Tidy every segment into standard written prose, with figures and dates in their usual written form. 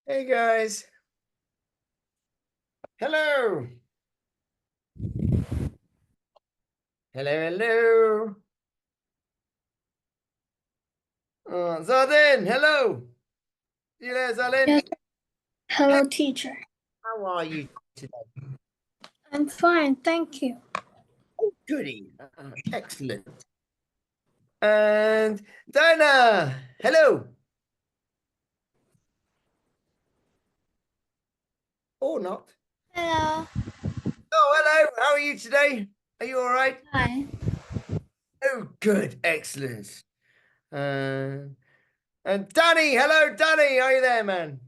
Hey guys. Hello. Hello. Zardin, hello. You there, Zardin? Yes. Hello, teacher. How are you today? I'm fine, thank you. Oh, goody. Excellent. And Dinah, hello. Or not. Hello. Oh, hello. How are you today? Are you all right? Hi. Oh, good. Excellent. Uh, and Danny, hello, Danny. Are you there, man?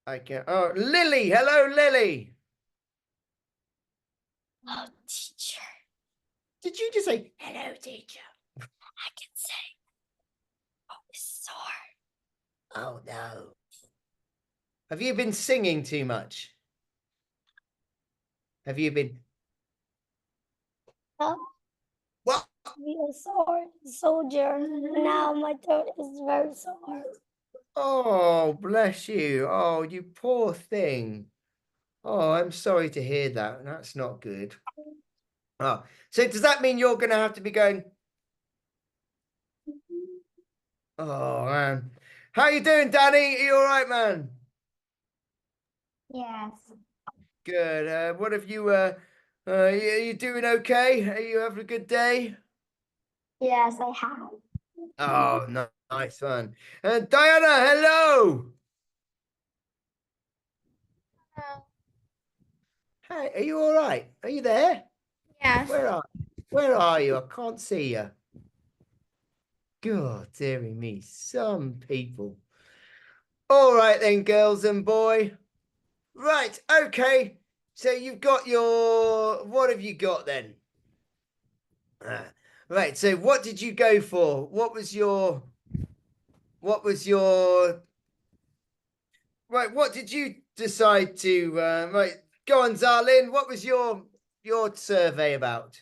I can. Oh, Lily. Hello, Lily. Oh, teacher. Did you just say hello, teacher? I can say, oh, it's sore. Oh, no. Have you been singing too much? Have you been? Oh, What? be a sore soldier. Now my throat is very sore. Oh, bless you. Oh, you poor thing. Oh, I'm sorry to hear that. That's not good. Oh, so does that mean you're going to have to be going? Oh, man. How you doing, Danny? Are you all right, man? Yes. Good. What have you? You doing okay? Are you having a good day? Yes, I have. Oh, nice one. And Diana, hello. Hey, are you all right? Are you there? Yes. Where are you? I can't see you. God, dearie me, some people. All right then, girls and boy. Right, okay. So you've got your. What have you got then? Ah, right. So what did you go for? What was your? What was your? Right. What did you decide to? Right. Go on, Zarlin. What was your survey about?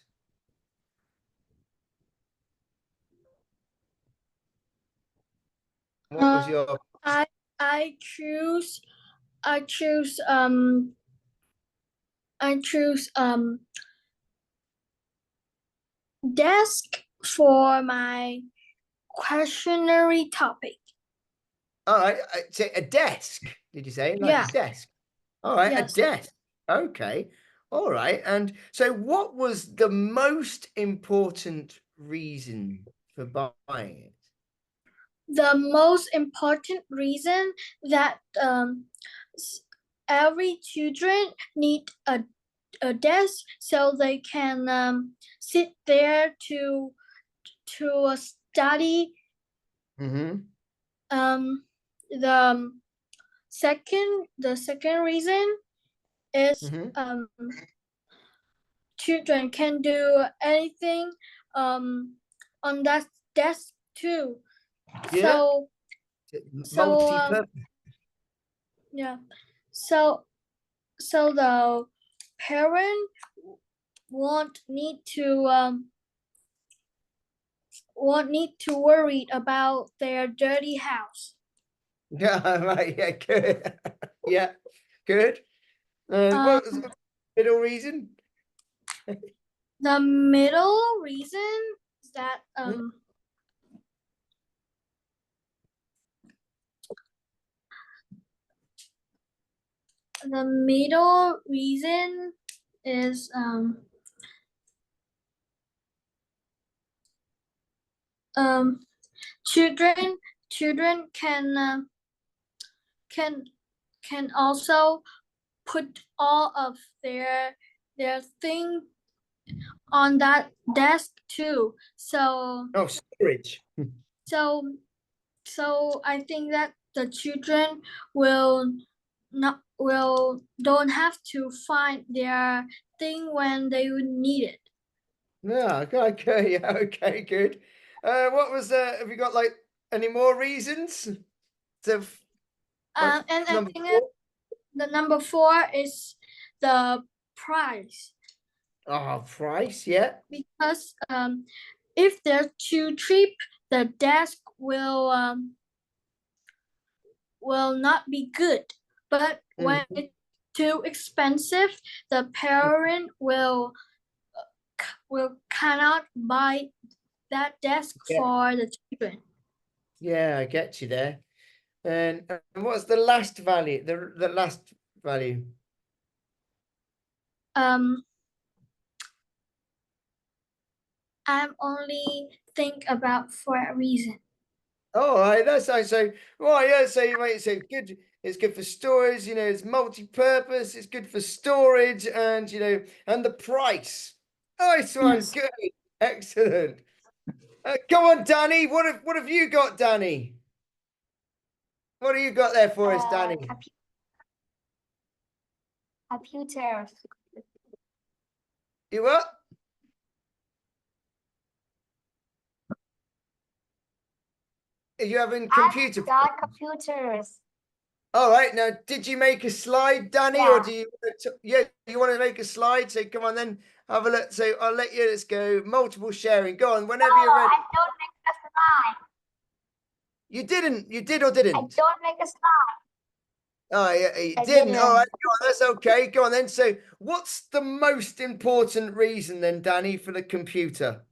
What was Uh, your? I I choose I choose um I choose desk for my questionnaire topic. All right. Say a desk. Did you say like Yeah. desk? All right, a Yes. desk. Okay. All right. And so what was the most important reason for buying it? The most important reason that every children need a desk so they can sit there to study. Mm-hmm. Um, the second reason is Mm-hmm. children can do anything on that desk too. Yeah. So so Multi-purpose. yeah. So the parent won't need to worry about their dirty house. Yeah, right. Yeah, good. Yeah, good. And Um, what was the middle reason? the middle reason is that the middle reason is um children can can also put all of their thing on that desk too. Oh, storage. So so I think that the children will not will don't have to find their thing when they would need it. Yeah, okay, yeah, okay, good. What was have you got like any more reasons? So like And I number think that four? the number four is the price. Oh, price, yeah. Because if they're too cheap, the desk will not be good. But when Mhm. it's too expensive, the parent will cannot buy that desk Yeah, for the children. yeah, I get you there. And what's the last value? The last value. Um, I'm only think about for a reason. All right, that's nice. So, right, yeah. So you might say good. It's good for storage. You know, it's multi-purpose. It's good for storage, and and the price. Nice one. Yes. Good. Excellent. Come on, Danny. What have you got, Danny? What have you got there for us, Danny? Computer. You what? Are you having computer? I've got computers. All right. Now, did you make a slide, Danny, or Yeah. do you? Yeah, you want to make a slide? So come on, then have a look. So I'll let you. Let's go. Multiple sharing. Go on. Whenever you're ready. I don't make a slide. You didn't. You did or I didn't? don't make a slide. Oh, yeah, you I didn't. All right. didn't. Go on. That's okay. Go on then. So, what's the most important reason then, Danny, for the computer?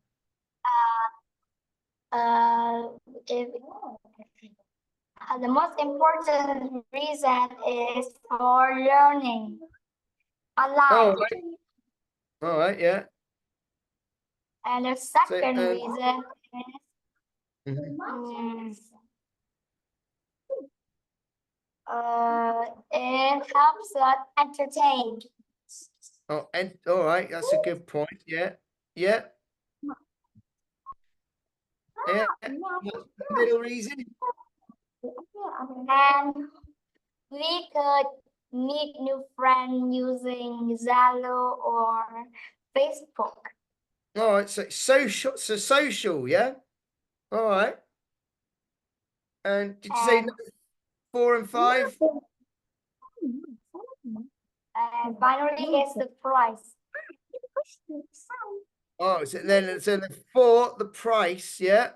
If, the most important reason is for learning All online. right. All right. Yeah. And the So, second reason is mhm. it helps us entertain. Oh, and all right. That's a good point. Yeah. Yeah. Yeah. What's the middle reason? And we could meet new friends using Zalo or Facebook. All right. So social. So social. Yeah. All right. And did you say And, number 4 and 5? and finally, is the price. Oh, so then the 4, the price. Yeah.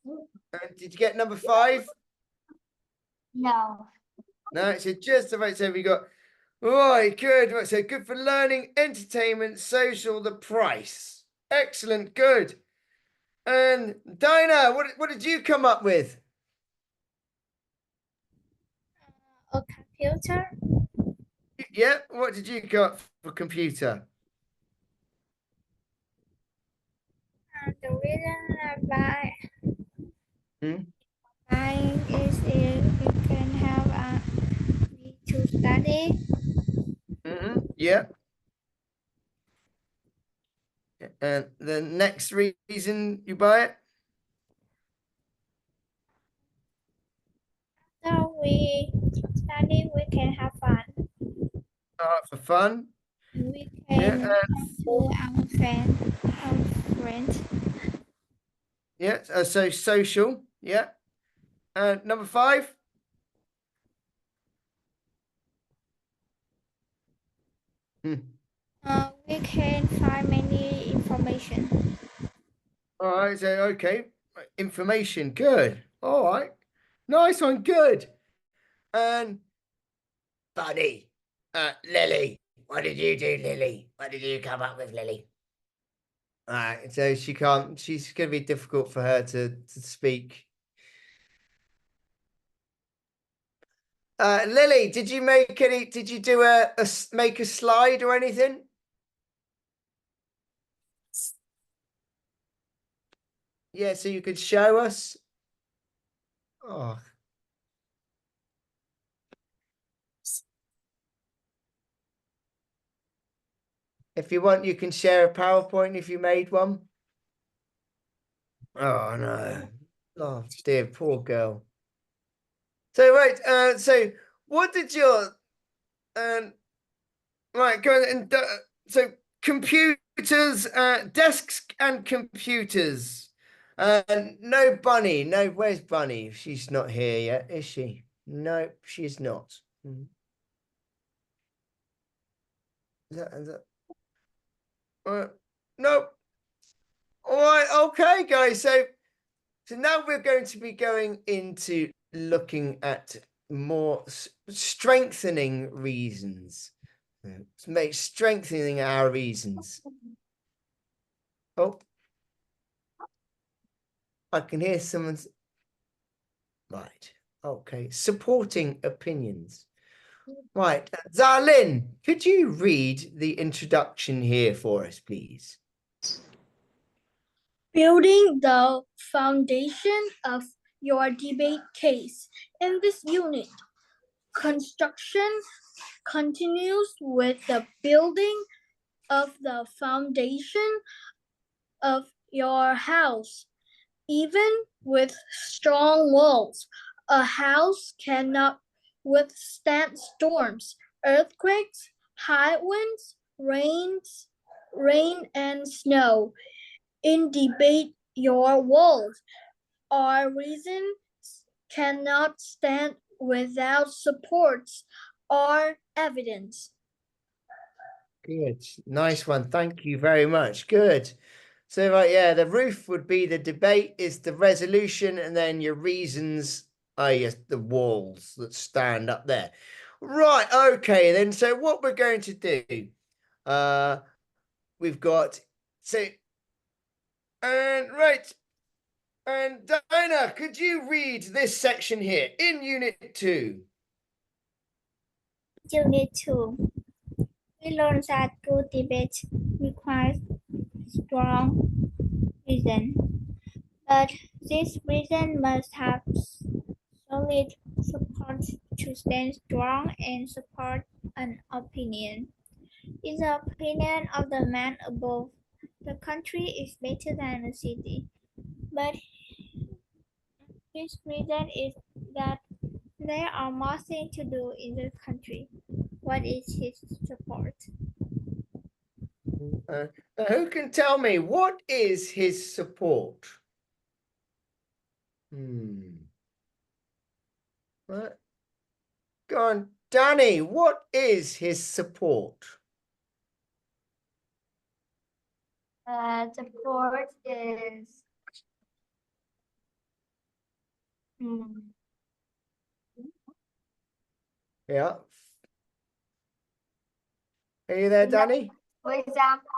And did you get number 5? No. No, so just about so we got right, good. Right, so good for learning, entertainment, social, the price. Excellent, good. And Dinah, what did you come up with? A computer. Yeah, what did you got for computer? The reason I buy Hmm? buying is if you can have me to study. Yeah. And the next reason you buy it? So we study, we can have fun. For fun. We Yeah. can talk to our friends. Yeah. So social. Yeah. And number 5? Hmm. We can find many information. All right. So okay. Information. Good. All right. Nice one. Good. And Buddy, Lily, what did you do, Lily? What did you come up with, Lily? All right, so she can't. She's going to be difficult for her to speak. Lily, did you make any? Did you do make a slide or anything? Yeah, so you could show us. Oh, if you want, you can share a PowerPoint if you made one. Oh no. Oh dear, poor girl. So right, so what did your um right, go on and so computers, desks and computers. No Bunny. No, where's Bunny? She's not here yet, is she? No, she's not. Is that? Nope. All right. Okay, guys. So now we're going to be going into looking at more strengthening reasons. Strengthening our reasons. Oh, I can hear someone's. Right. Okay. Supporting opinions. Right. Zalin, could you read the introduction here for us, please? Building the foundation of your debate case. In this unit, construction continues with the building of the foundation of your house. Even with strong walls, a house cannot withstand storms, earthquakes, high winds, rain and snow. In debate, your walls or reasons cannot stand without supports or evidence. Good. Nice one. Thank you very much. Good. So, right, yeah, the roof would be the debate, is the resolution, and then your reasons are the walls that stand up there. Right, okay, then. So what we're going to do, we've got, right, and Diana, could you read this section here in Unit 2? Unit 2. We learned that good debate requires strong reason, but this reason must have solid support to stand strong and support an opinion. In the opinion of the man above, the country is better than the city, but his reason is that there are more things to do in the country. What is his support? Who can tell me what is his support? What? Go on, Danny, what is his support? Support is Yeah. Are you there, Danny? For example,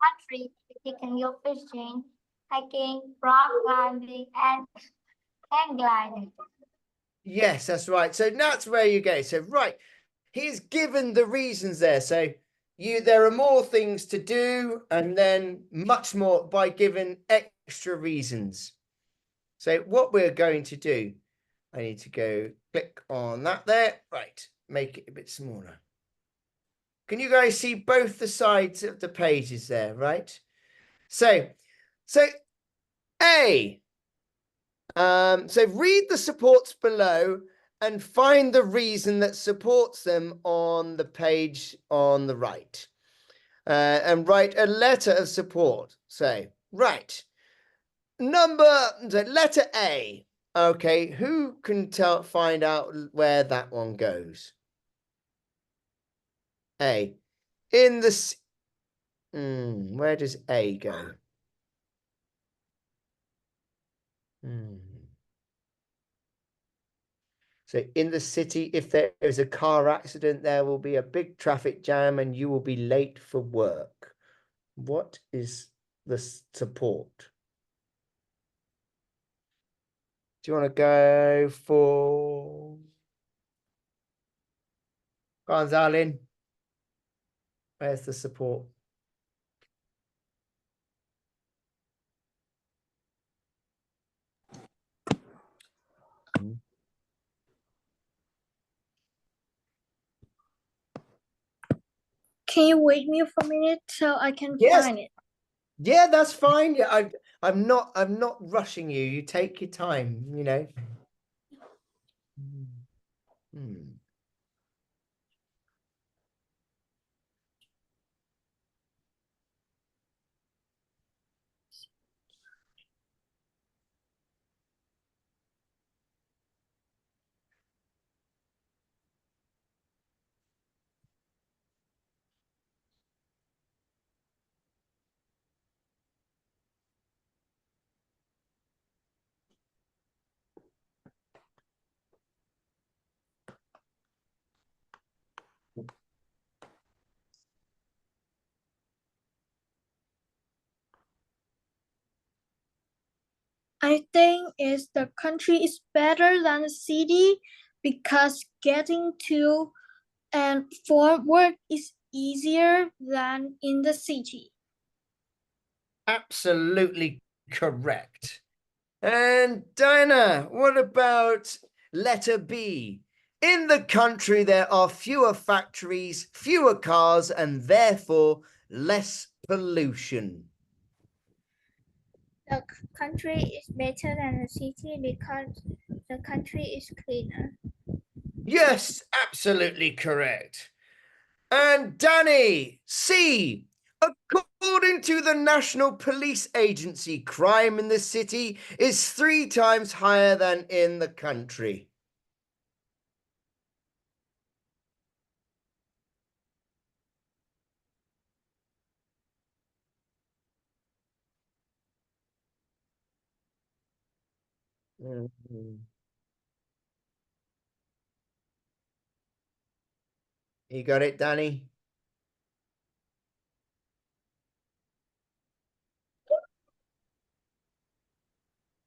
country, you can go fishing, hiking, rock climbing, and hang gliding. Yes, that's right. So that's where you go. So right, he's given the reasons there. So there are more things to do, and then much more by giving extra reasons. So what we're going to do, I need to go click on that there. Right, make it a bit smaller. Can you guys see both the sides of the pages there, right? So A. So read the supports below and find the reason that supports them on the page on the right. And write a letter of support. So, right. Letter A. Okay, who can find out where that one goes? A. In the... where does A go? So in the city, if there is a car accident, there will be a big traffic jam and you will be late for work. What is the support? Do you want to go for Gonzalin? Where's the support? Can you wait me for a minute so I can find it? Yeah, that's fine. Yeah, I'm not rushing you. You take your time, you know. I think the country is better than the city because getting to and from work is easier than in the city. Absolutely correct. And Diana, what about letter B? In the country, there are fewer factories, fewer cars, and therefore less pollution. The country is better than the city because the country is cleaner. Yes, absolutely correct. And Danny, C. According to the National Police Agency, crime in the city is 3 times higher than in the country. You got it, Danny?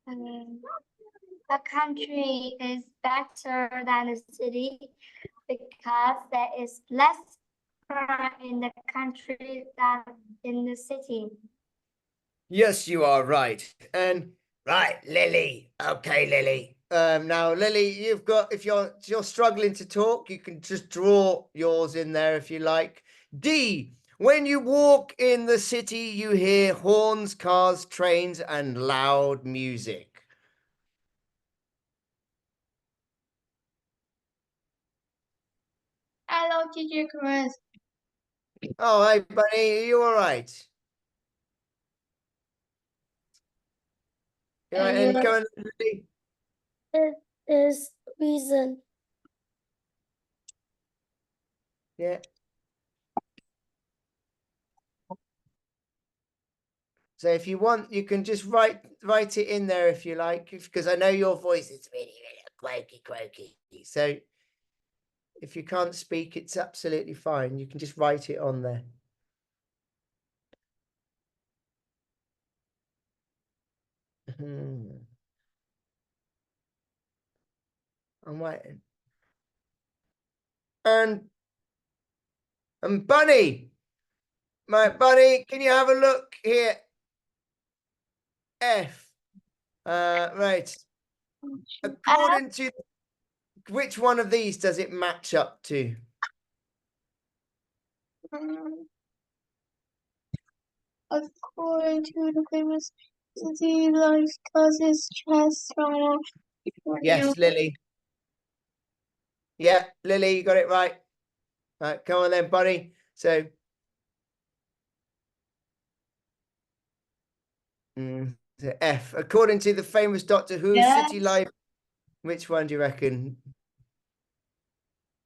The country is better than the city because there is less crime in the country than in the city. Yes, you are right. And right, Lily. Okay, Lily. Now, Lily, you've got, if you're struggling to talk, you can just draw yours in there if you like. D. When you walk in the city, you hear horns, cars, trains, and loud music. Hello, teacher Chris. Oh, hey, buddy, are you all right? You all right? And go on, Lily. It is reason. Yeah. So if you want, you can just write it in there if you like, because I know your voice is really, really croaky. So if you can't speak, it's absolutely fine. You can just write it on there. I'm waiting. And Bunny, my Bunny, can you have a look here? F. Right. According to which one of these does it match up to? According to the famous city life causes stress from Yes, Lily. Yeah, Lily, you got it right. Right, come on then, Bunny. So so F. According to the famous Doctor Who city life, which one do you reckon?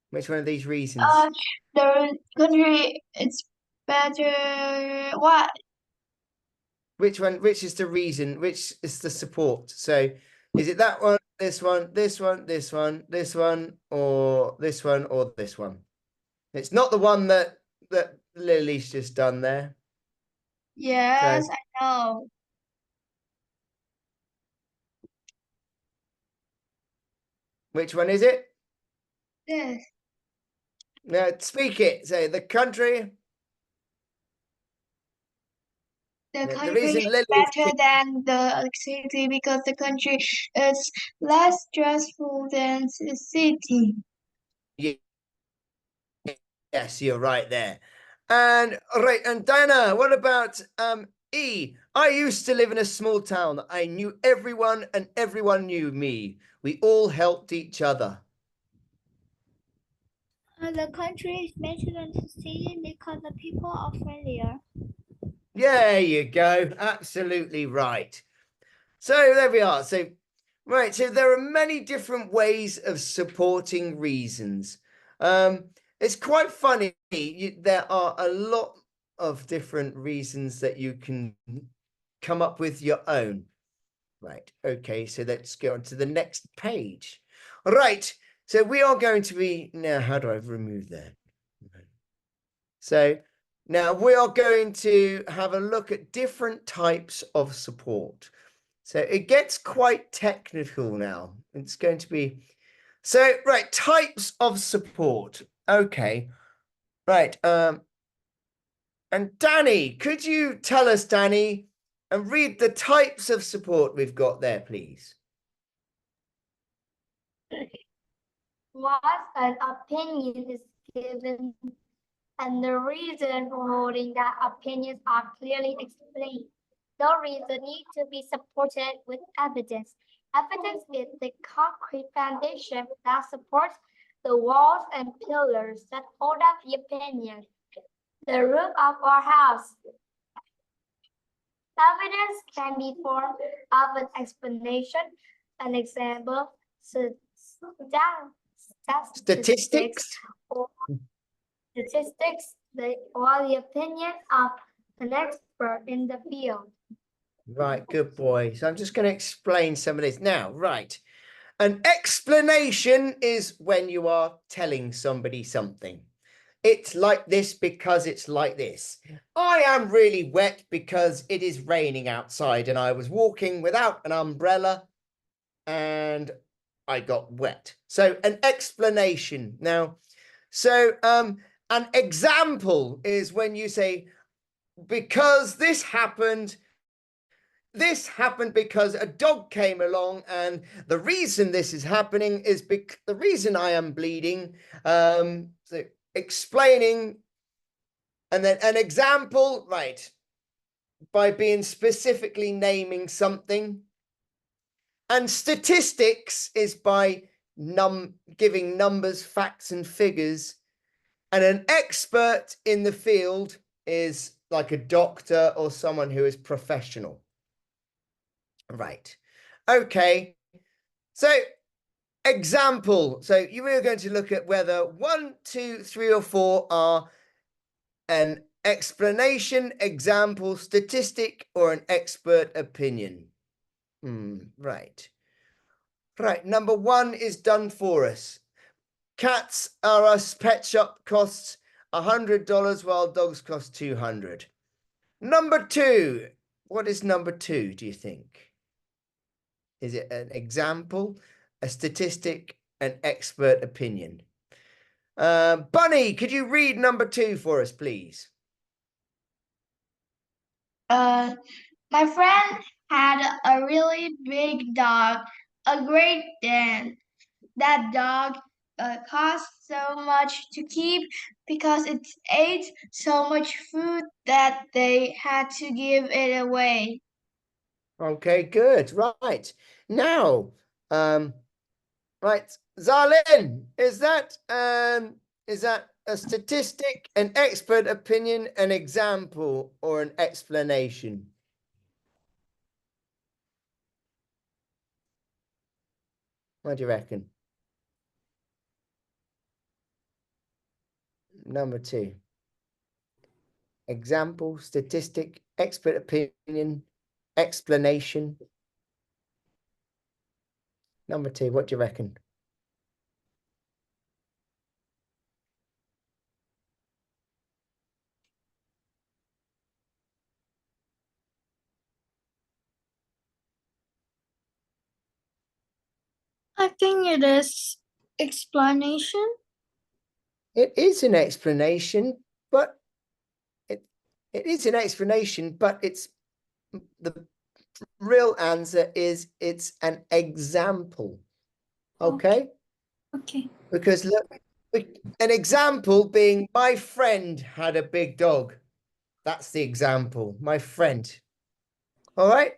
Which one of these reasons? the country it's better. What? Which one? Which is the reason? Which is the support? So, is it that one, this one, this one, this one, this one, or this one, or this one? It's not the one that Lily's just done there. Yes, So, I know. which one is it? Yes. Now, speak it. Say the country. The The country reason is Lily's better than the city because the country is less stressful than the city. Yes, you're right there. And right, and Diana, what about E? I used to live in a small town. I knew everyone and everyone knew me. We all helped each other. The country is better than the city because the people are friendlier. There you go. Absolutely right. So there we are. So right, so there are many different ways of supporting reasons. It's quite funny. There are a lot of different reasons that you can come up with your own. Right. Okay. So let's go on to the next page. All right. So we are going to be now. How do I remove that? So now we are going to have a look at different types of support. So it gets quite technical now. It's going to be, so, right, types of support. Okay, right. And Danny, could you tell us, Danny, and read the types of support we've got there, please? Once an opinion is given and the reason for holding that opinions are clearly explained, the reason needs to be supported with evidence. Evidence is the concrete foundation that supports the walls and pillars that hold up the opinion, the roof of our house. Evidence can be formed of an explanation, an example, Statistics. or the opinion of an expert in the field. Right, good boy. So I'm just going to explain some of this now. Right. An explanation is when you are telling somebody something. It's like this because it's like this. I am really wet because it is raining outside and I was walking without an umbrella and I got wet. So an explanation. Now, so an example is when you say, because this happened because a dog came along, and the reason this is happening is the reason I am bleeding. So explaining, and then an example, right, by being specifically naming something. And statistics is by giving numbers, facts, and figures. And an expert in the field is like a doctor or someone who is professional. Right. Okay. So example. So you are going to look at whether 1, 2, 3, or 4 are an explanation, example, statistic, or an expert opinion. Right. Right. Number 1 is done for us. Cats are us. Pet shop costs $100 while dogs cost $200. Number 2. What is number 2, do you think? Is it an example, a statistic, an expert opinion? Bunny, could you read number 2 for us, please? My friend had a really big dog, a Great Dane. That dog cost so much to keep because it ate so much food that they had to give it away. Okay, good. Right. Now, right, Zalin, is that a statistic, an expert opinion, an example, or an explanation? What do you reckon? Number 2. Example, statistic, expert opinion, explanation. Number 2, what do you reckon? I think it is explanation. It is an explanation, but it is an explanation, but it's the real answer is it's an example. Okay? Okay. Because look, an example being my friend had a big dog. That's the example, my friend. All right.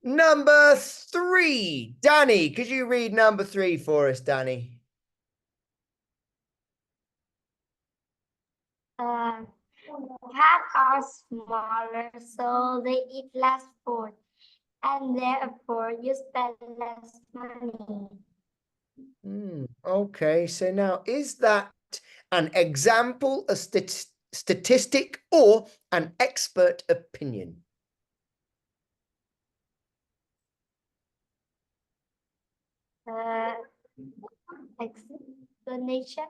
Number 3, Danny, could you read number 3 for us, Danny? Cats are smaller, so they eat less food, and therefore you spend less money. Okay, so now is that an example, a statistic, or an expert opinion? Explanation.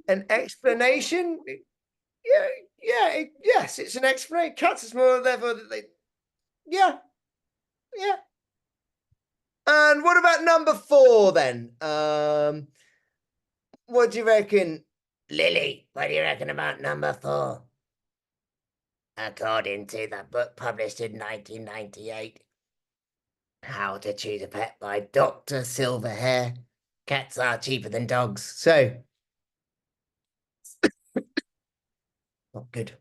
An explanation? Yeah, yes, it's an explanation. Cats are smaller, therefore yeah. Yeah. And what about number 4 then? What do you reckon, Lily? What do you reckon about number 4? According to the book published in 1998, How to Choose a Pet by Dr. Silverhair, cats are cheaper than dogs. So, not good.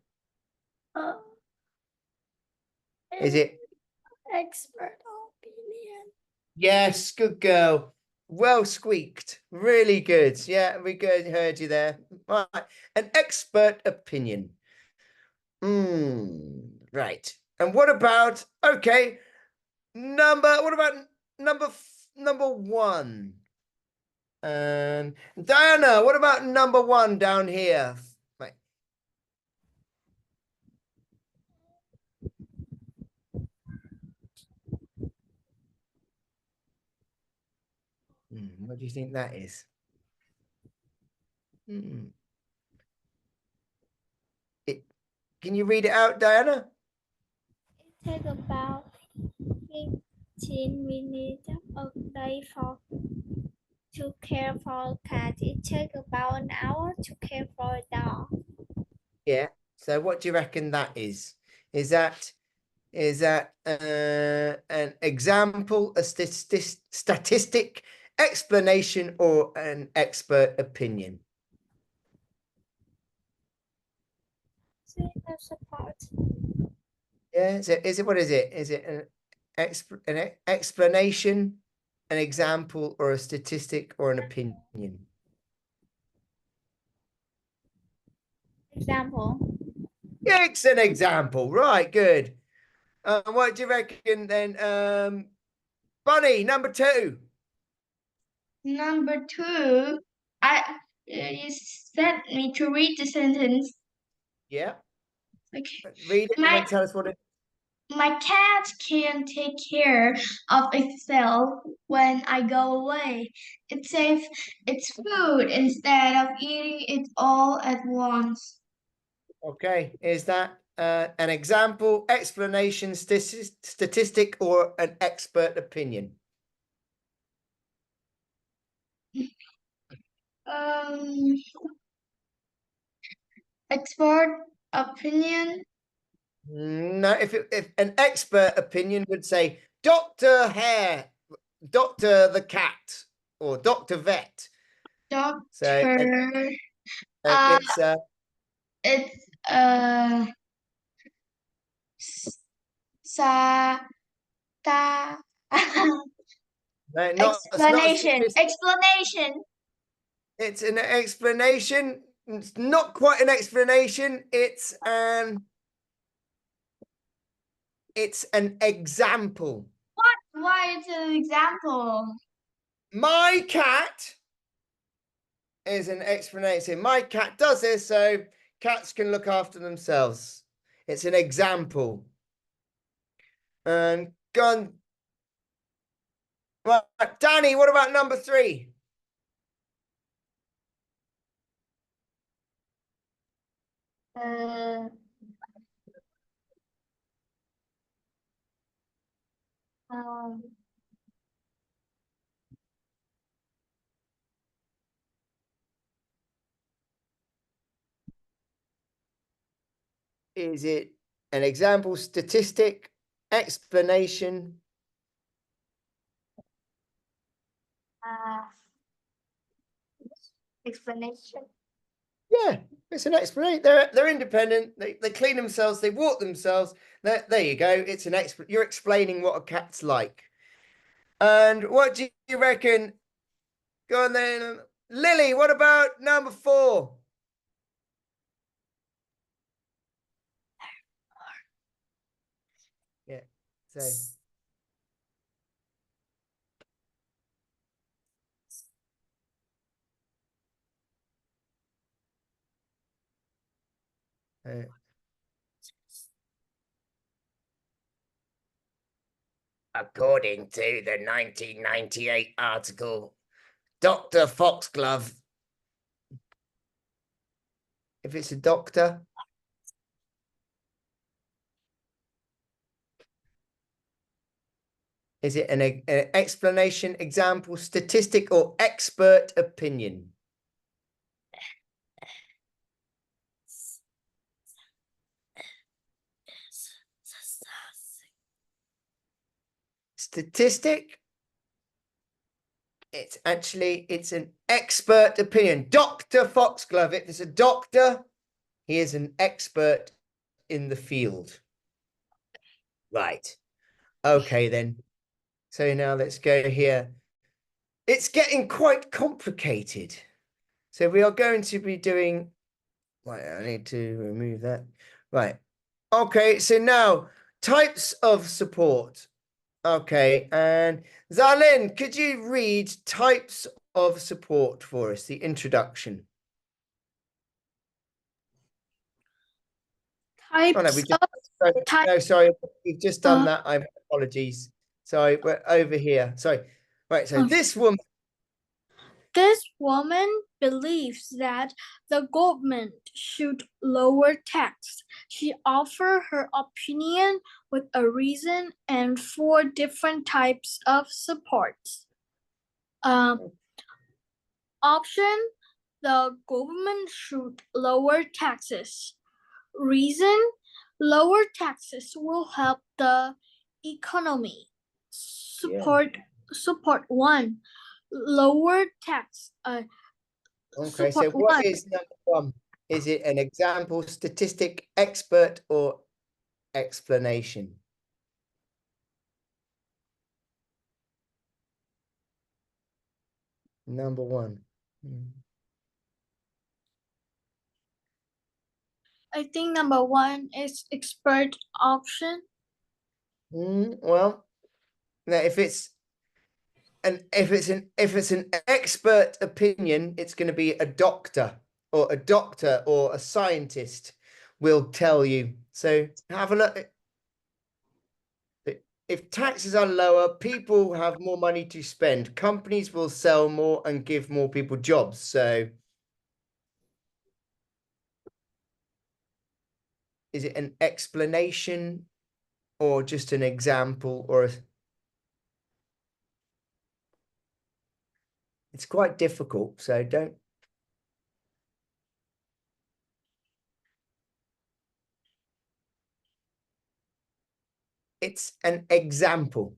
Is it? Expert opinion. Yes, good girl. Well squeaked. Really good. Yeah, we heard you there. Right. An expert opinion. Right. And what about what about number 1? Diana, what about number 1 down here? Right. What do you think that is? Can you read it out, Diana? It takes about 15 minutes a day to care for a cat. It takes about an hour to care for a dog. Yeah. So what do you reckon that is? Is that an example, a statistic, explanation, or an expert opinion? See, that's a part. Yeah. So what is it? Is it an explanation, an example, or a statistic, or an opinion? Example. Yeah, it's an example. Right. Good. What do you reckon then? Bunny, number 2. Number 2, you sent me to read the sentence. Yeah. Okay. Read it and then tell us what it. My cat can take care of itself when I go away. It saves its food instead of eating it all at once. Okay, is that an example, explanation, statistic, or an expert opinion? Um, expert opinion. No, if an expert opinion would say Dr. Hare, Dr. the cat, or Dr. Vet. So Doctor. it's It's sa ta no, not it's not a statistic. explanation. It's an explanation. It's not quite an explanation. It's an example. Why it's an example? My cat is an explanation. My cat does this, so cats can look after themselves. It's an example. And gone. Right, Danny, what about number 3? Um, Is it an example, statistic, explanation? explanation. Yeah, it's an explanation. They're independent. They clean themselves. They walk themselves. There you go. It's an you're explaining what a cat's like. And what do you reckon? Go on then, Lily. What about number 4? Yeah. So. According to the 1998 article, Dr. Foxglove. If it's a doctor. Is it an explanation, example, statistic, or expert opinion? Statistic? It's an expert opinion. Dr. Foxglove, if it's a doctor, he is an expert in the field. Right. Okay, then. So now let's go here. It's getting quite complicated. So we are going to be doing... Right, I need to remove that. Right. Okay, so now, types of support. Okay, and Zalin, could you read types of support for us, the introduction? Types Oh, no, we just, type- no, sorry, we've just done Uh, that. I'm apologies. Sorry, we're over here. Sorry. Right, so Oh. this woman, This woman believes that the government should lower tax. She offers her opinion with a reason and 4 different types of support. Option: the government should lower taxes. Reason: lower taxes will help the economy. Support 1: lower tax. okay, so Support what 1. is number 1? Is it an example, statistic, expert, or explanation? Number 1. I think number 1 is expert option. Well, now if it's an expert opinion, it's going to be a doctor or a scientist will tell you. So have a look. If taxes are lower, people have more money to spend. Companies will sell more and give more people jobs. So is it an explanation or just an example or it's quite difficult, so don't. It's an example.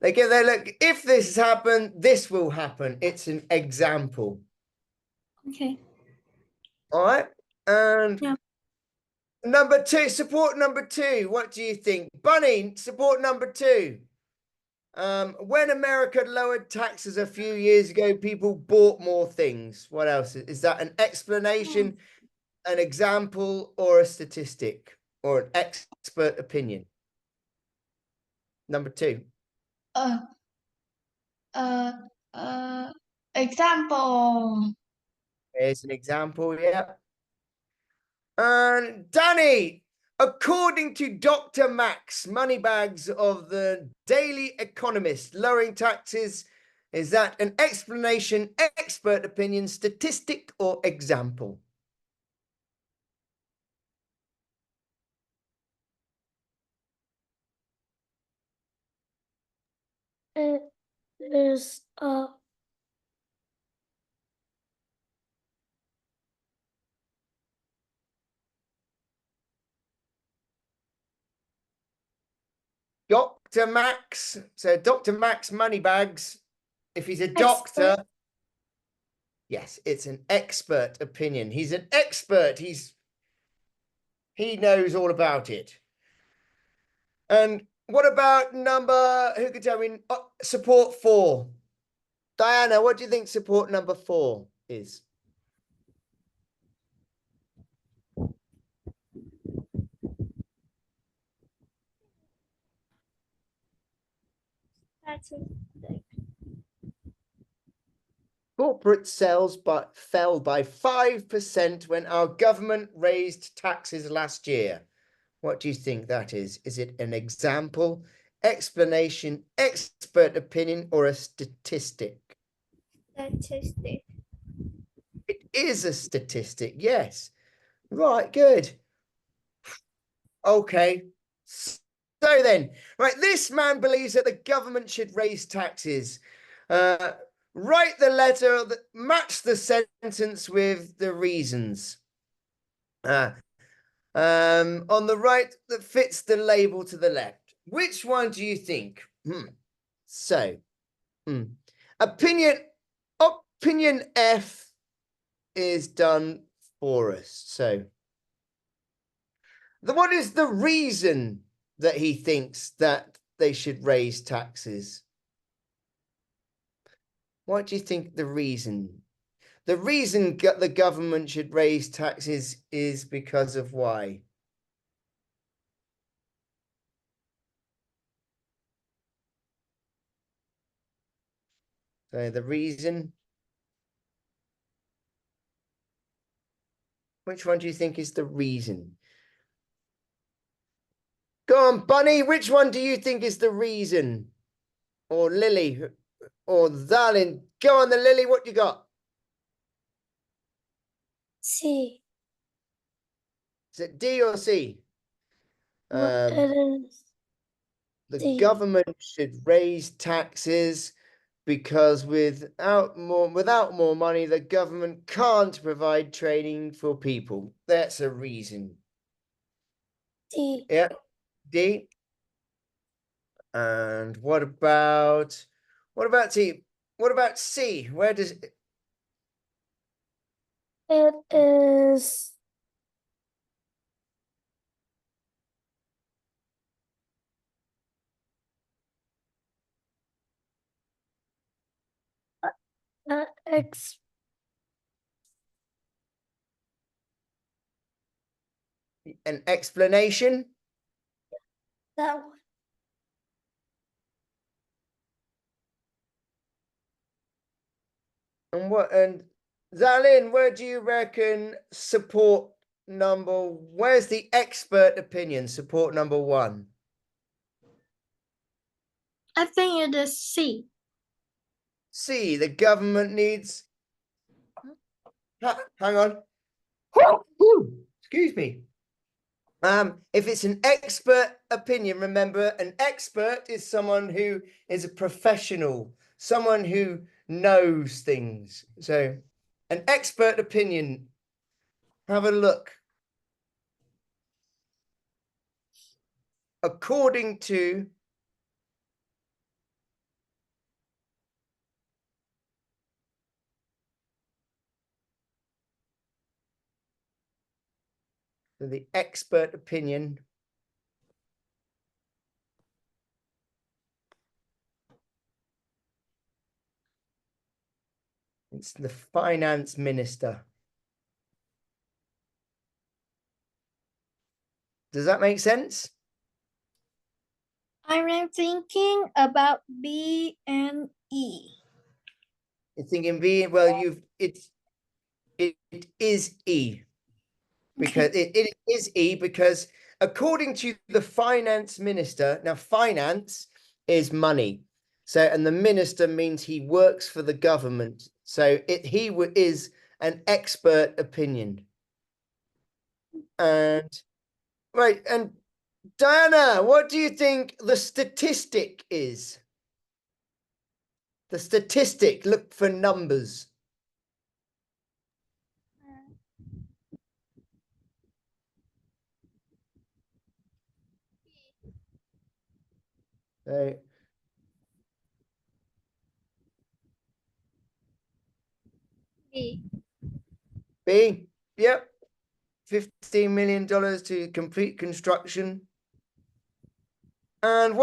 They give their look, if this has happened, this will happen. It's an example. Okay. All right. And Yeah. number 2, support number 2. What do you think? Bunny, support number 2. When America lowered taxes a few years ago, people bought more things. What else? Is that an explanation, an example, or a statistic, or an expert opinion? Number 2. Example. Here's an example, yeah. And Danny, according to Dr. Max Moneybags of the Daily Economist, lowering taxes, is that an explanation, expert opinion, statistic, or example? It is a Dr. Max, so Dr. Max Moneybags, if he's a doctor, yes, it's an expert opinion. He's an expert. He knows all about it. And what about who could tell me, support 4? Diana, what do you think support number 4 is? statistic. Corporate sales fell by 5% when our government raised taxes last year. What do you think that is? Is it an example, explanation, expert opinion, or a statistic? Statistic. It is a statistic, yes. Right, good. Okay. So So then, right, this man believes that the government should raise taxes. Write the letter that match the sentence with the reasons. On the right that fits the label to the left. Which one do you think? So, opinion F is done for us. So, what is the reason that he thinks that they should raise taxes? What do you think the reason? The reason the government should raise taxes is because of why? So the reason. Which one do you think is the reason? Go on, Bunny. Which one do you think is the reason? Or Lily? Or Zalin? Go on, the Lily. What you got? C. Is it D or C? It is The C. government should raise taxes because without more money, the government can't provide training for people. That's a reason. D. Yeah, D. And what about C? What about C? Where does It is X. an explanation? That one. And Zalin, where do you reckon where's the expert opinion, support number 1? I think it is C. C, the government needs. Hang on. Excuse me. If it's an expert opinion, remember, an expert is someone who is a professional, someone who knows things. So, an expert opinion. Have a look. According to the expert opinion. It's the finance minister. Does that make sense? I'm thinking about B and E. You're thinking B. Well, it is E. Because it is E because according to the finance minister, now finance is money. So, and the minister means he works for the government. So he is an expert opinion. And right, and Diana, what do you think the statistic is? The statistic, look for numbers. So, B. B, yep. $15 million to complete construction. And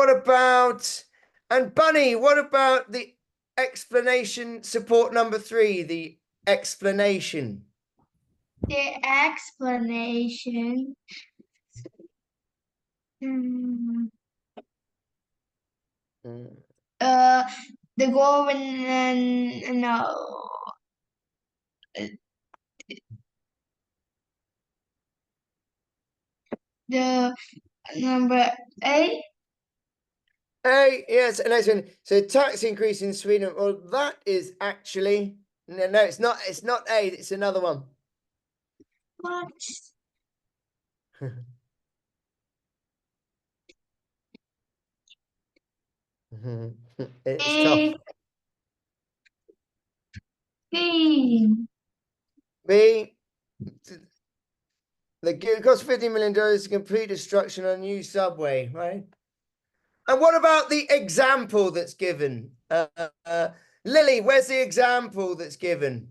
Bunny, what about the explanation, support number 3, the explanation? The explanation. The government, no. The number 8. A, yes, and nice one. So tax increase in Sweden. Well, that is actually no, it's not. It's not A. It's another one. What? It's tough. B. B. It cost $50 million to complete destruction on a new subway, right? And what about the example that's given? Lily, where's the example that's given?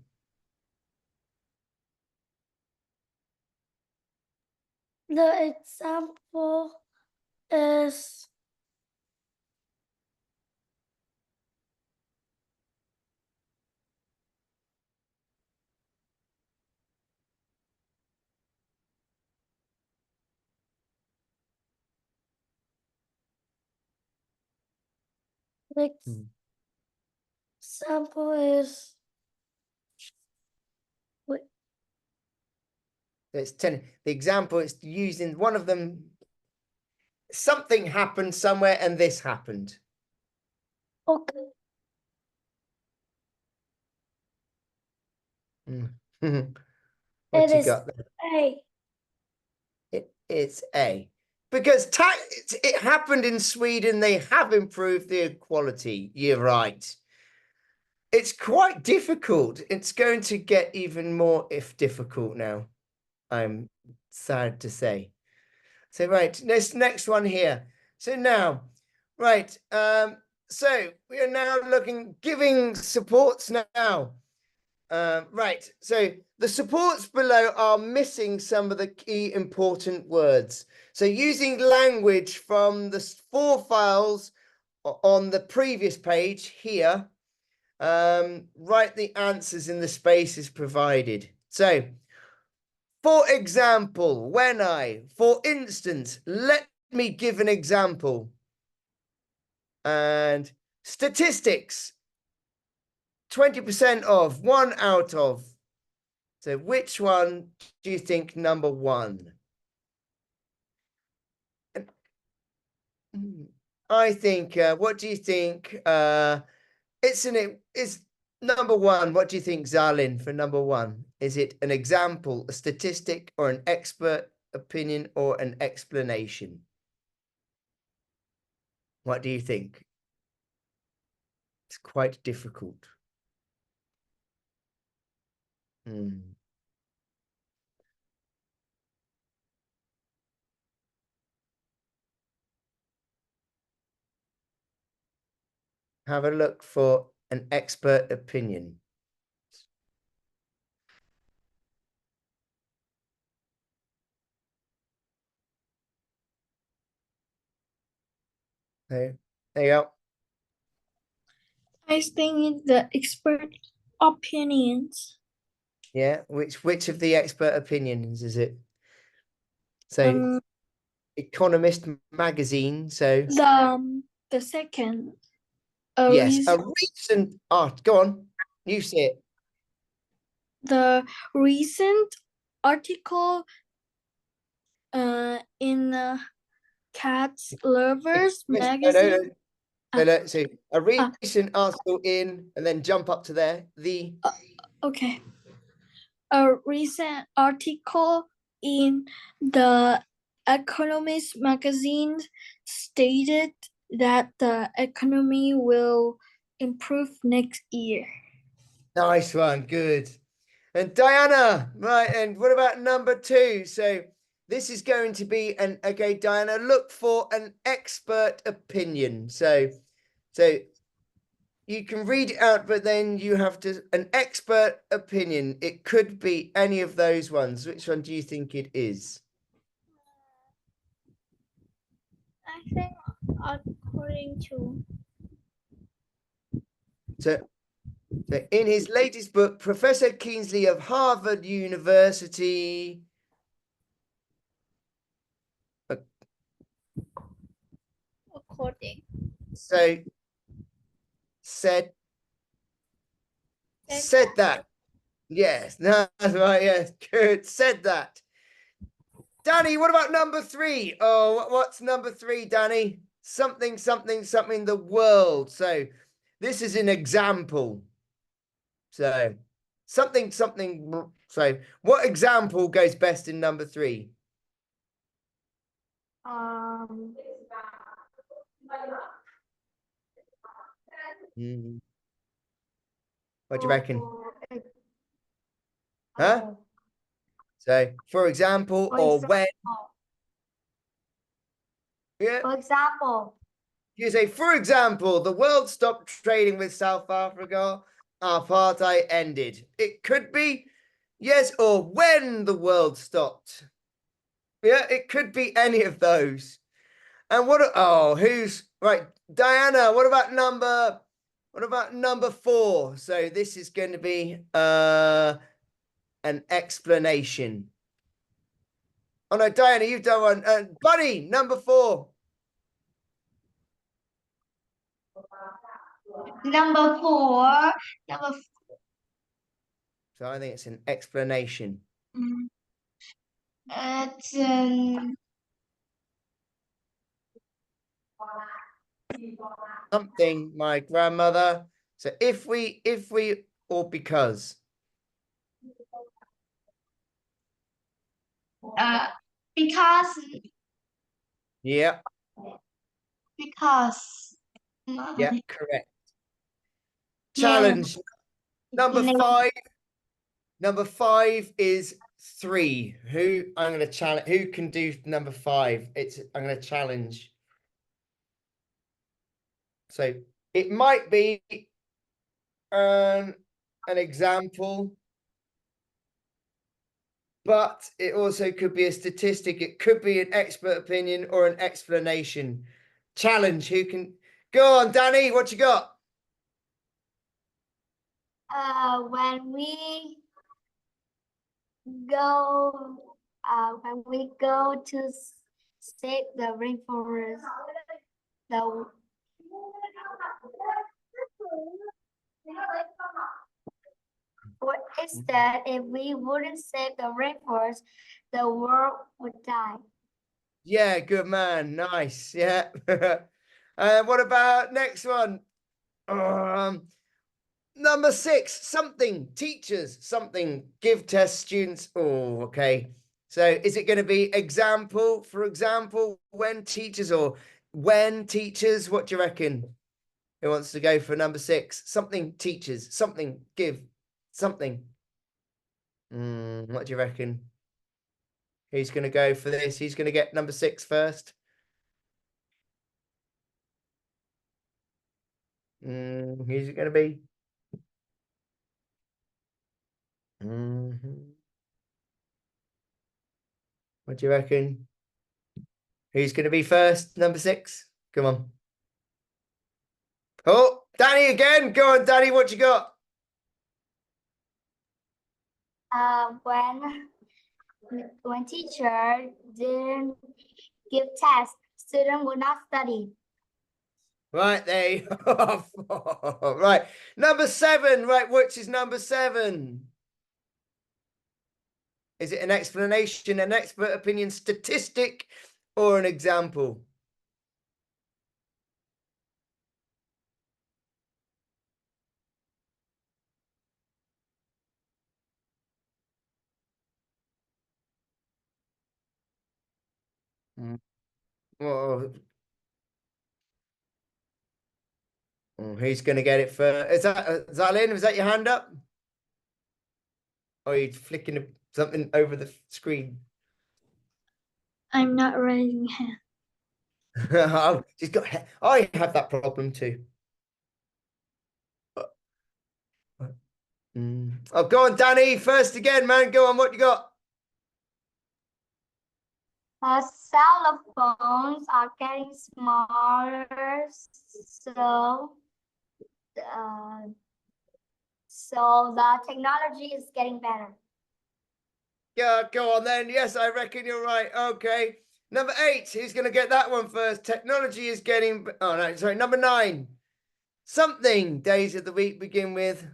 The example is It's 10. The example is using one of them. Something happened somewhere and this happened. okay. What It you is got there? A. It's A. Because it happened in Sweden. They have improved the equality. You're right. It's quite difficult. It's going to get even more difficult now. I'm sad to say. So right, this next one here. So now, right, so we are now giving supports now. Right, so the supports below are missing some of the key important words. So using language from the 4 files on the previous page here, write the answers in the spaces provided. So, for example, for instance, let me give an example. And statistics, 20% of, 1 out of. So which one do you think number 1? I think, what do you think? It's number 1. What do you think, Zalin, for number 1? Is it an example, a statistic, or an expert opinion, or an explanation? What do you think? It's quite difficult. Have a look for an expert opinion. There you go. I think the expert opinions. Yeah, which of the expert opinions is it? So Economist magazine, so The second. yes, a recent art. Go on, you say it. The recent article in Cats Lovers magazine. No. So a recent article in, and then jump up to there. Okay. A recent article in the Economist magazine stated that the economy will improve next year. Nice one, good. And Diana, right, and what about number 2? So this is going to be okay, Diana, look for an expert opinion. So you can read it out, but then you have an expert opinion. It could be any of those ones. Which one do you think it is? I think according to. So in his latest book, Professor Kingsley of Harvard University. According. So said that. Yes, no, that's right. Yes, good. Said that. Danny, what about number 3? Oh, what's number 3, Danny? Something, the world. So this is an example. So something. So what example goes best in number 3? Mm. What do you reckon? Huh? So, for example, or when. Yeah. For example, You say, for example, the world stopped trading with South Africa, apartheid ended. It could be yes, or when the world stopped. Yeah, it could be any of those. And who's right? Diana, what about number 4? So this is going to be an explanation. Oh no, Diana, you've done one. Buddy, number 4. Number 4. Number So I think it's an explanation. it's Something, my grandmother. So if we, or because. because Yeah, because yeah, correct. yeah. Challenge number 5. Number 5 is 3. Who I'm going to challenge? Who can do number 5? I'm going to challenge. So it might be an example, but it also could be a statistic. It could be an expert opinion or an explanation. Challenge. Who can go on, Danny? What you got? when we go to save the rainforest, the what is that if we wouldn't save the rainforest, the world would die. Yeah, good man. Nice. Yeah. What about next one? Number 6, something, teachers, something, give test students. Oh, okay. So is it going to be example, for example, when teachers or when teachers? What do you reckon? Who wants to go for number 6? Something, teachers, something, give, something. What do you reckon? Who's going to go for this? Who's going to get number 6 first? Who's it going to be? What do you reckon? Who's going to be first? Number 6? Come on. Oh, Danny again. Go on, Danny. What you got? When teacher didn't give tests, student would not study. Right there. Right. Number 7. Right. Which is number 7? Is it an explanation, an expert opinion, statistic, or an example? Oh, who's going to get it first? Is that Lynn? Was that your hand up? Or are you flicking something over the screen? I'm not raising hand. Oh, she's got. I have that problem too. Oh, go on, Danny. First again, man. Go on. What you got? Cell phones are getting smaller, so the technology is getting better. Yeah, go on then. Yes, I reckon you're right. Okay. Number 8. Who's going to get that one first? Technology is getting. Oh, no. Sorry. Number 9. Something. Days of the week begin with.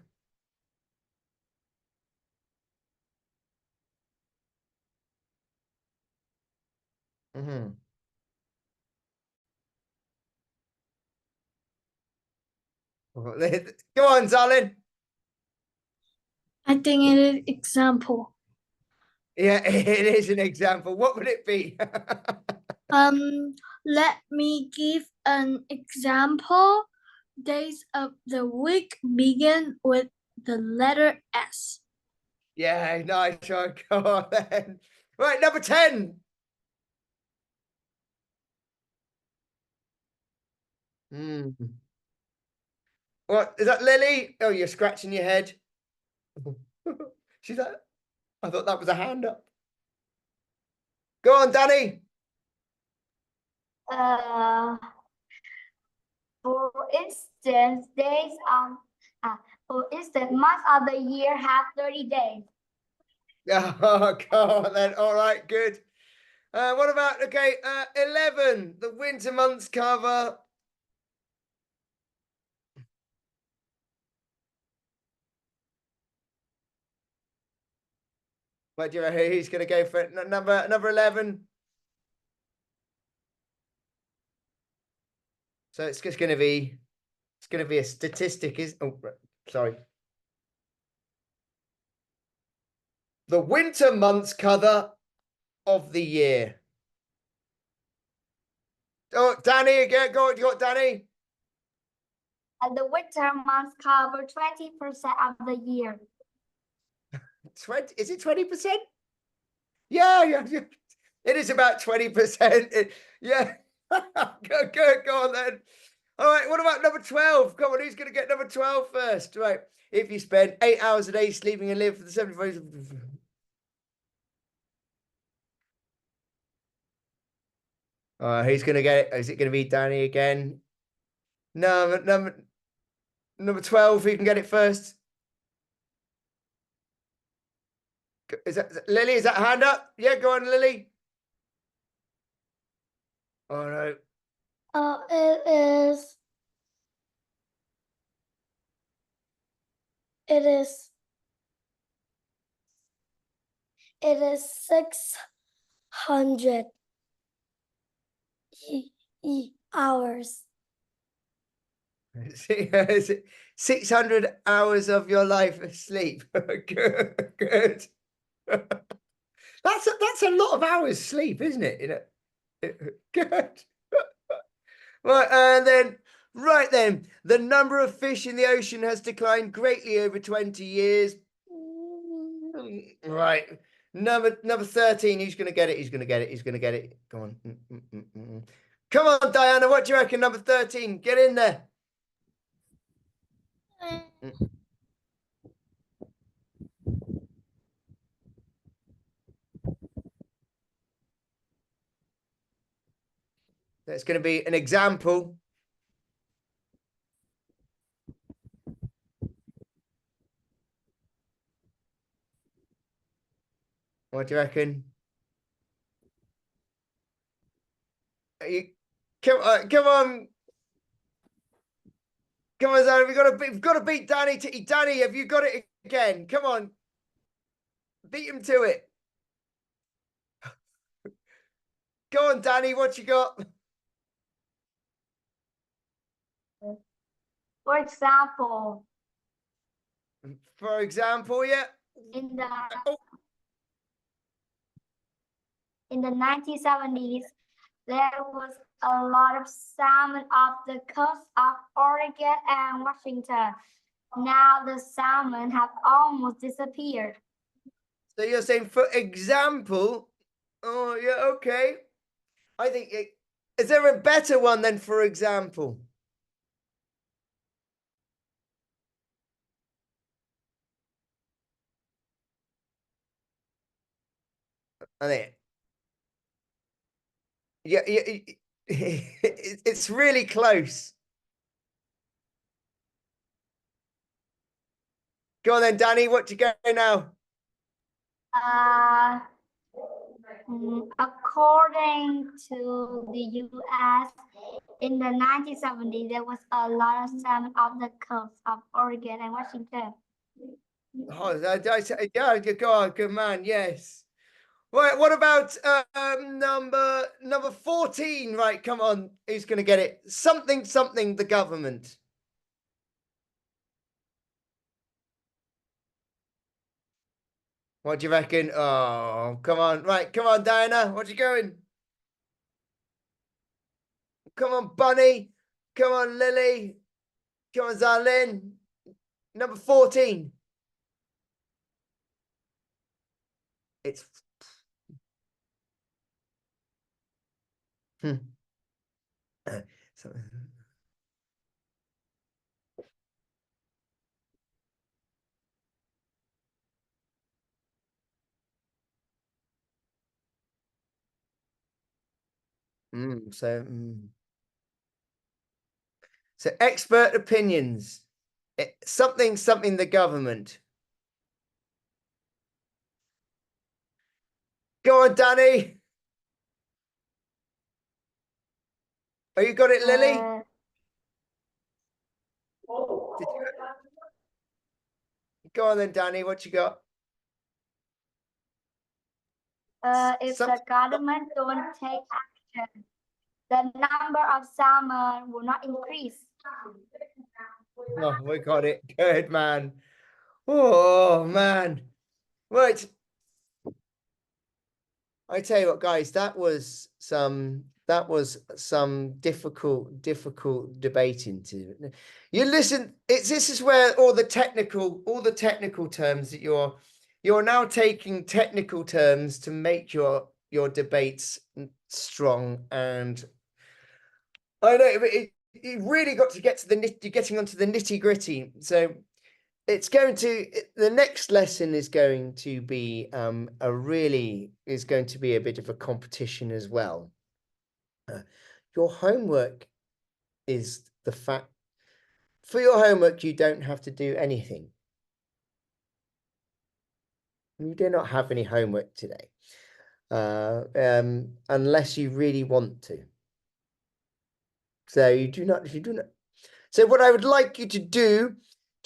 Go on, darling. I think it is example. Yeah, it is an example. What would it be? Let me give an example. days of the week begin with the letter S? Yeah, nice one. Go on then. Right, number 10. What is that, Lily? Oh, you're scratching your head. She's like, I thought that was a hand up. Go on, Danny. For instance, months of the year have 30 days. Oh, go on then. All right, good. What about 11? The winter months cover. What do you reckon? He's going to go for number 11? So it's just going to be a statistic, is sorry. The winter months cover of the year. Oh, Danny again. Go on, you got Danny. And the winter months cover 20% of the year. 20? Is it 20%? Yeah. It is about 20%. Yeah. Go on then. All right, what about number 12? Come on, who's going to get number 12 first? Right. If you spend 8 hours a day sleeping and live for the 75. Who's going to get it? Is it going to be Danny again? No, number 12, who can get it first? Is that Lily? Is that hand up? Yeah, go on, Lily. Oh no. It is 600 hours. 600 hours of your life of sleep. Good. That's a lot of hours sleep, isn't it? You know. Good. Right then, the number of fish in the ocean has declined greatly over 20 years. Right. Number 13. Who's going to get it? He's going to get it. He's going to get it. Go on. Come on, Diana. What do you reckon? Number 13. Get in there. That's going to be an example. What do you reckon? Come on. Come on, Zara. We've got to beat Danny. Danny, have you got it again? Come on. Beat him to it. Go on, Danny. What you got? For example, Yeah. In the 1970s, there was a lot of salmon off the coast of Oregon and Washington. Now the salmon have almost disappeared. So you're saying, for example? Oh, yeah, okay. I think is there a better one than for example? I think. Yeah, it's really close. Go on then, Danny. What you go now? According to the U.S., in the 1970s, there was a lot of salmon off the coast of Oregon and Washington. Oh, yeah, go on, good man. Yes. Right. What about number 14? Right. Come on. Who's going to get it? Something. The government. What do you reckon? Oh, come on. Right. Come on, Diana. What you going? Come on, Bunny. Come on, Lily. Come on, Zalin. Number 14. It's so, so expert opinions. Something the government. Go on, Danny. Oh, you got it, Lily? Did you... Go on then, Danny. What you got? If the government don't take action, the number of salmon will not increase. Oh, we got it. Good, man. Oh, man. Right. I tell you what, guys, that was some difficult debating to you. Listen, this is where all the technical terms that you're now taking technical terms to make your debates strong. And I know it really got to get to getting onto the nitty gritty. So the next lesson is going to be a bit of a competition as well. Your homework is the fact. For your homework, you don't have to do anything. You do not have any homework today, unless you really want to. So you do not. So what I would like you to do.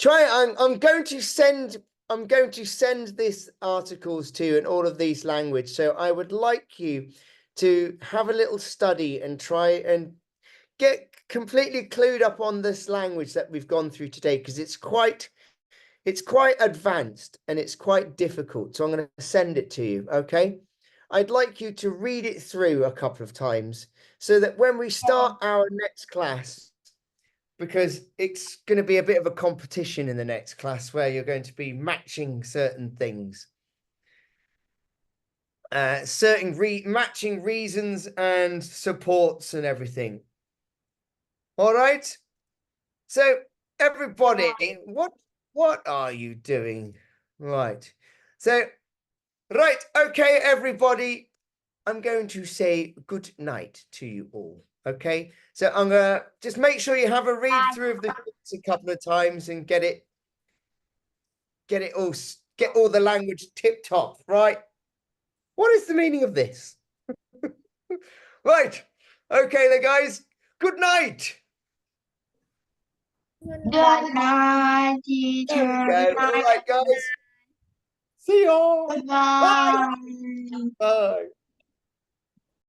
I'm going to send this articles to and all of these language. So I would like you to have a little study and try and get completely clued up on this language that we've gone through today, because it's quite advanced and it's quite difficult. So I'm going to send it to you. Okay. I'd like you to read it through a couple of times so that when we start our next class, because it's going to be a bit of a competition in the next class where you're going to be matching certain things, matching reasons and supports and everything. All right. So everybody, what are you doing? Right. So, right. Okay, everybody. I'm going to say good night to you all. Okay, so I'm gonna just make sure you have a read through of the books a couple of times and get all the language tip top, right? What is the meaning of this? Right. Okay, then, guys. Good night. Good night, teacher. There we go. All right, guys. See you all. Goodbye. Bye. Bye.